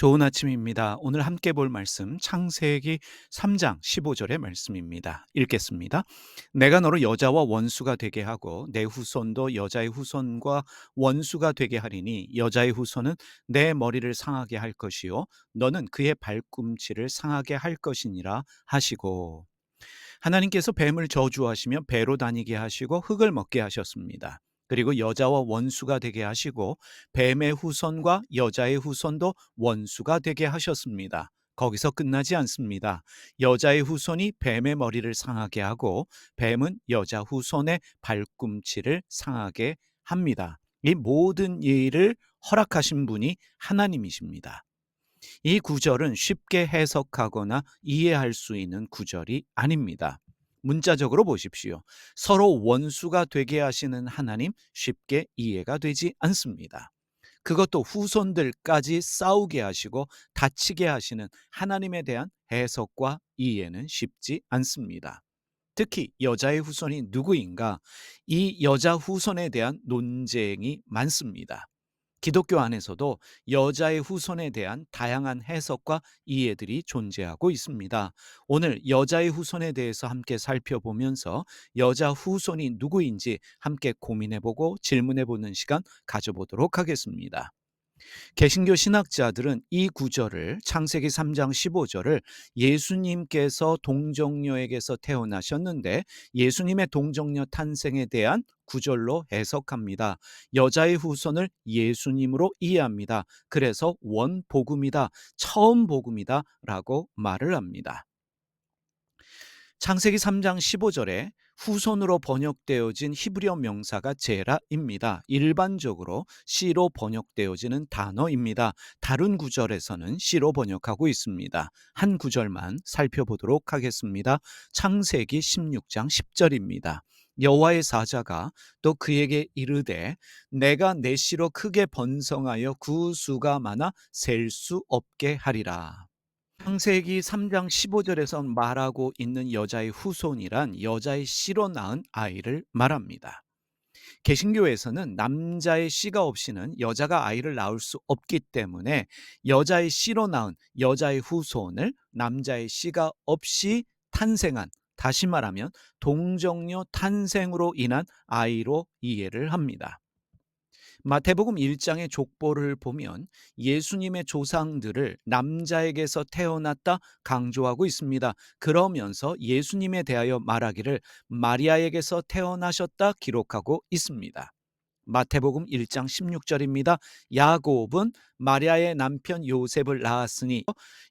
좋은 아침입니다. 오늘 함께 볼 말씀 창세기 3장 15절의 말씀입니다. 읽겠습니다. 내가 너를 여자와 원수가 되게 하고 내 후손도 여자의 후손과 원수가 되게 하리니 여자의 후손은 내 머리를 상하게 할 것이요 너는 그의 발꿈치를 상하게 할 것이니라 하시고, 하나님께서 뱀을 저주하시며 배로 다니게 하시고 흙을 먹게 하셨습니다. 그리고 여자와 원수가 되게 하시고 뱀의 후손과 여자의 후손도 원수가 되게 하셨습니다. 거기서 끝나지 않습니다. 여자의 후손이 뱀의 머리를 상하게 하고 뱀은 여자 후손의 발꿈치를 상하게 합니다. 이 모든 일을 허락하신 분이 하나님이십니다. 이 구절은 쉽게 해석하거나 이해할 수 있는 구절이 아닙니다. 문자적으로 보십시오. 서로 원수가 되게 하시는 하나님, 쉽게 이해가 되지 않습니다. 그것도 후손들까지 싸우게 하시고 다치게 하시는 하나님에 대한 해석과 이해는 쉽지 않습니다. 특히 여자의 후손이 누구인가? 이 여자 후손에 대한 논쟁이 많습니다. 기독교 안에서도 여자의 후손에 대한 다양한 해석과 이해들이 존재하고 있습니다. 오늘 여자의 후손에 대해서 함께 살펴보면서 여자 후손이 누구인지 함께 고민해보고 질문해보는 시간 가져보도록 하겠습니다. 개신교 신학자들은 이 구절을, 창세기 3장 15절을 예수님께서 동정녀에게서 태어나셨는데 예수님의 동정녀 탄생에 대한 구절로 해석합니다. 여자의 후손을 예수님으로 이해합니다. 그래서 원복음이다, 처음 복음이다 라고 말을 합니다. 창세기 3장 15절에 후손으로 번역되어진 히브리어 명사가 제라입니다. 일반적으로 C로 번역되어지는 단어입니다. 다른 구절에서는 C로 번역하고 있습니다. 한 구절만 살펴보도록 하겠습니다. 창세기 16장 10절입니다. 여호와의 사자가 또 그에게 이르되 내가 내 씨로 크게 번성하여 그 수가 많아 셀 수 없게 하리라. 창세기 3장 15절에서 말하고 있는 여자의 후손이란 여자의 씨로 낳은 아이를 말합니다. 개신교에서는 남자의 씨가 없이는 여자가 아이를 낳을 수 없기 때문에 여자의 씨로 낳은 여자의 후손을 남자의 씨가 없이 탄생한, 다시 말하면 동정녀 탄생으로 인한 아이로 이해를 합니다. 마태복음 1장의 족보를 보면 예수님의 조상들을 남자에게서 태어났다 강조하고 있습니다. 그러면서 예수님에 대하여 말하기를 마리아에게서 태어나셨다 기록하고 있습니다. 마태복음 1장 16절입니다. 야곱은 마리아의 남편 요셉을 낳았으니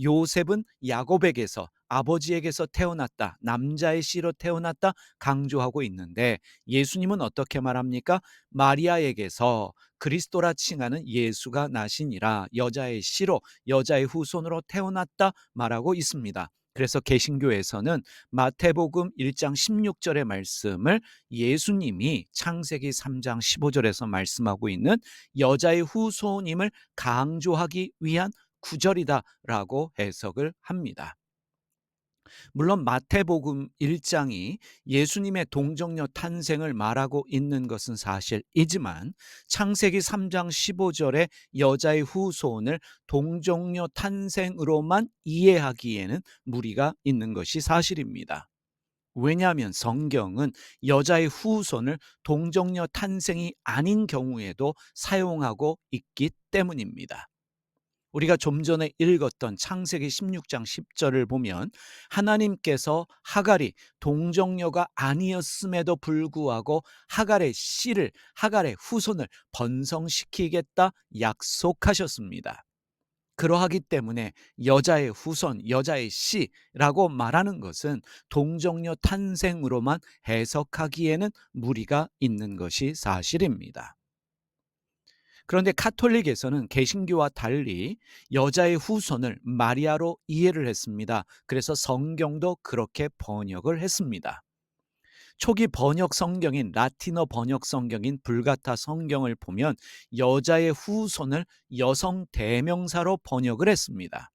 요셉은 야곱에게서, 아버지에게서 태어났다, 남자의 씨로 태어났다 강조하고 있는데 예수님은 어떻게 말합니까? 마리아에게서, 그리스도라 칭하는 예수가 나시니라, 여자의 씨로, 여자의 후손으로 태어났다 말하고 있습니다. 그래서 개신교에서는 마태복음 1장 16절의 말씀을 예수님이 창세기 3장 15절에서 말씀하고 있는 여자의 후손임을 강조하기 위한 구절이다라고 해석을 합니다. 물론 마태복음 1장이 예수님의 동정녀 탄생을 말하고 있는 것은 사실이지만 창세기 3장 15절의 여자의 후손을 동정녀 탄생으로만 이해하기에는 무리가 있는 것이 사실입니다. 왜냐하면 성경은 여자의 후손을 동정녀 탄생이 아닌 경우에도 사용하고 있기 때문입니다. 우리가 좀 전에 읽었던 창세기 16장 10절을 보면 하나님께서 하갈이 동정녀가 아니었음에도 불구하고 하갈의 씨를, 하갈의 후손을 번성시키겠다 약속하셨습니다. 그러하기 때문에 여자의 후손, 여자의 씨라고 말하는 것은 동정녀 탄생으로만 해석하기에는 무리가 있는 것이 사실입니다. 그런데 카톨릭에서는 개신교와 달리 여자의 후손을 마리아로 이해를 했습니다. 그래서 성경도 그렇게 번역을 했습니다. 초기 번역 성경인 라틴어 번역 성경인 불가타 성경을 보면 여자의 후손을 여성 대명사로 번역을 했습니다.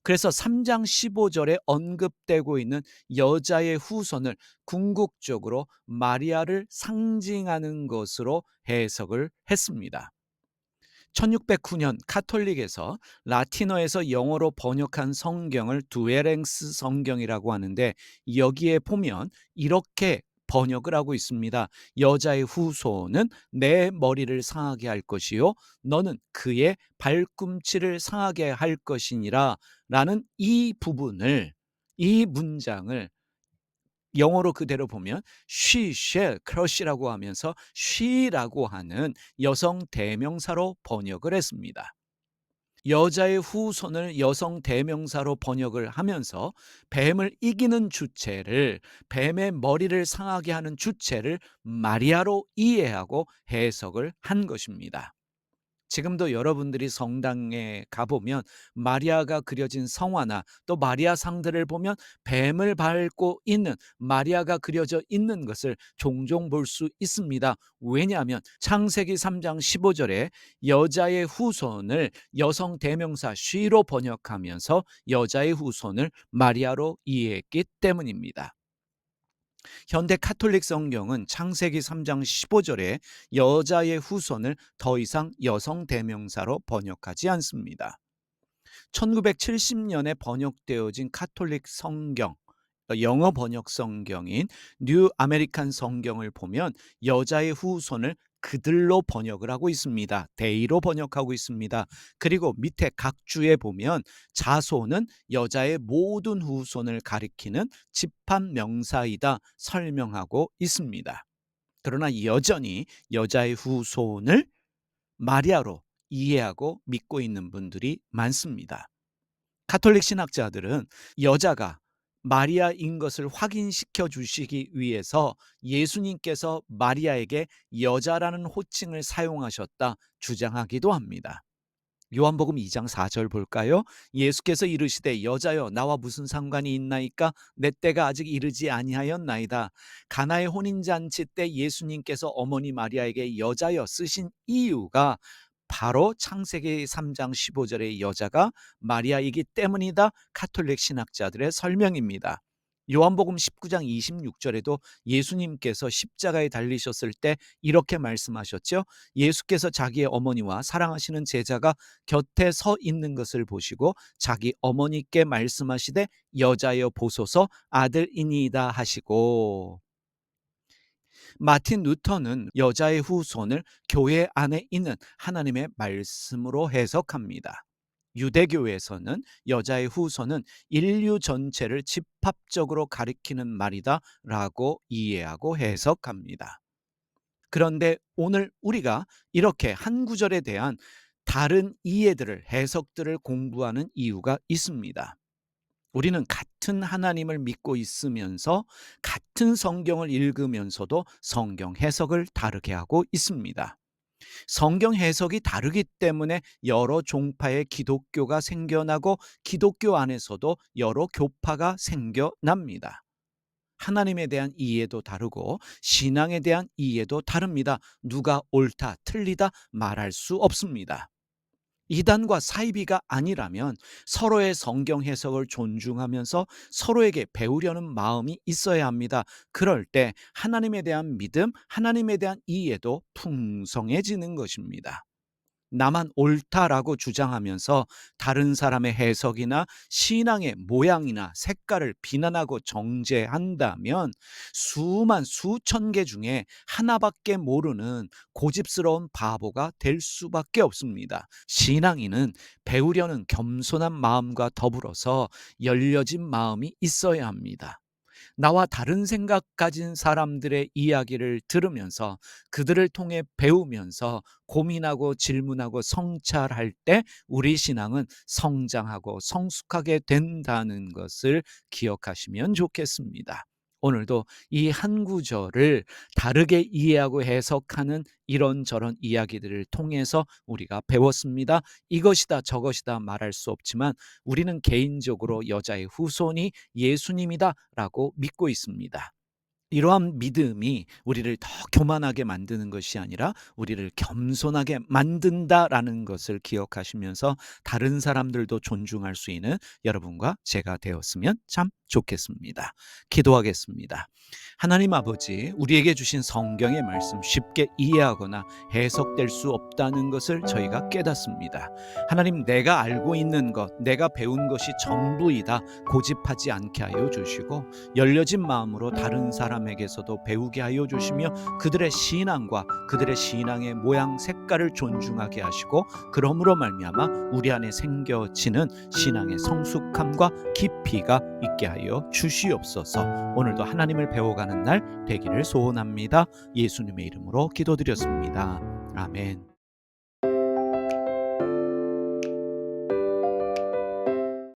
그래서 3장 15절에 언급되고 있는 여자의 후손을 궁극적으로 마리아를 상징하는 것으로 해석을 했습니다. 1609년 카톨릭에서 라틴어에서 영어로 번역한 성경을 두에랭스 성경이라고 하는데, 여기에 보면 이렇게 번역을 하고 있습니다. 여자의 후손은 내 머리를 상하게 할 것이요 너는 그의 발꿈치를 상하게 할 것이니라 라는 이 부분을, 이 문장을 영어로 그대로 보면 she shall crush라고 하면서 she라고 하는 여성 대명사로 번역을 했습니다. 여자의 후손을 여성 대명사로 번역을 하면서 뱀을 이기는 주체를, 뱀의 머리를 상하게 하는 주체를 마리아로 이해하고 해석을 한 것입니다. 지금도 여러분들이 성당에 가보면 마리아가 그려진 성화나 또 마리아 상들을 보면 뱀을 밟고 있는 마리아가 그려져 있는 것을 종종 볼 수 있습니다. 왜냐하면 창세기 3장 15절에 여자의 후손을 여성 대명사 she로 번역하면서 여자의 후손을 마리아로 이해했기 때문입니다. 현대 카톨릭 성경은 창세기 3장 15절에 여자의 후손을 더 이상 여성 대명사로 번역하지 않습니다. 1970년에 번역되어진 카톨릭 성경, 영어 번역 성경인 뉴 아메리칸 성경을 보면 여자의 후손을 그들로 번역을 하고 있습니다. 데이로 번역하고 있습니다. 그리고 밑에 각 주에 보면 자손은 여자의 모든 후손을 가리키는 집합 명사이다 설명하고 있습니다. 그러나 여전히 여자의 후손을 마리아로 이해하고 믿고 있는 분들이 많습니다. 가톨릭 신학자들은 여자가 마리아인 것을 확인시켜 주시기 위해서 예수님께서 마리아에게 여자라는 호칭을 사용하셨다 주장하기도 합니다. 요한복음 2장 4절 볼까요? 예수께서 이르시되 여자여 나와 무슨 상관이 있나이까? 내 때가 아직 이르지 아니하였나이다. 가나의 혼인잔치 때 예수님께서 어머니 마리아에게 여자여 쓰신 이유가 바로 창세기 3장 15절의 여자가 마리아이기 때문이다. 가톨릭 신학자들의 설명입니다. 요한복음 19장 26절에도 예수님께서 십자가에 달리셨을 때 이렇게 말씀하셨죠. 예수께서 자기의 어머니와 사랑하시는 제자가 곁에 서 있는 것을 보시고 자기 어머니께 말씀하시되 여자여 보소서 아들이니이다 하시고, 마틴 루터는 여자의 후손을 교회 안에 있는 하나님의 말씀으로 해석합니다. 유대교에서는 여자의 후손은 인류 전체를 집합적으로 가리키는 말이다 라고 이해하고 해석합니다. 그런데 오늘 우리가 이렇게 한 구절에 대한 다른 이해들을, 해석들을 공부하는 이유가 있습니다. 우리는 같은 하나님을 믿고 있으면서 같은 성경을 읽으면서도 성경 해석을 다르게 하고 있습니다. 성경 해석이 다르기 때문에 여러 종파의 기독교가 생겨나고 기독교 안에서도 여러 교파가 생겨납니다. 하나님에 대한 이해도 다르고 신앙에 대한 이해도 다릅니다. 누가 옳다, 틀리다 말할 수 없습니다. 이단과 사이비가 아니라면 서로의 성경 해석을 존중하면서 서로에게 배우려는 마음이 있어야 합니다. 그럴 때 하나님에 대한 믿음, 하나님에 대한 이해도 풍성해지는 것입니다. 나만 옳다라고 주장하면서 다른 사람의 해석이나 신앙의 모양이나 색깔을 비난하고 정죄한다면 수만 수천 개 중에 하나밖에 모르는 고집스러운 바보가 될 수밖에 없습니다. 신앙인은 배우려는 겸손한 마음과 더불어서 열려진 마음이 있어야 합니다. 나와 다른 생각 가진 사람들의 이야기를 들으면서 그들을 통해 배우면서 고민하고 질문하고 성찰할 때 우리 신앙은 성장하고 성숙하게 된다는 것을 기억하시면 좋겠습니다. 오늘도 이 한 구절을 다르게 이해하고 해석하는 이런저런 이야기들을 통해서 우리가 배웠습니다. 이것이다 저것이다 말할 수 없지만 우리는 개인적으로 여자의 후손이 예수님이다라고 믿고 있습니다. 이러한 믿음이 우리를 더 교만하게 만드는 것이 아니라 우리를 겸손하게 만든다라는 것을 기억하시면서 다른 사람들도 존중할 수 있는 여러분과 제가 되었으면 참 좋겠습니다. 기도하겠습니다. 하나님 아버지, 우리에게 주신 성경의 말씀 쉽게 이해하거나 해석될 수 없다는 것을 저희가 깨닫습니다. 하나님, 내가 알고 있는 것, 내가 배운 것이 전부이다 고집하지 않게 하여 주시고 열려진 마음으로 다른 사람에게서도 배우게 하여 주시며 그들의 신앙과 그들의 신앙의 모양 색깔을 존중하게 하시고 그러므로 말미암아 우리 안에 생겨지는 신앙의 성숙함과 깊이가 있게 하여 주시옵소서. 오늘도 하나님을 배워가는 날 되기를 소원합니다. 예수님의 이름으로 기도드렸습니다. 아멘.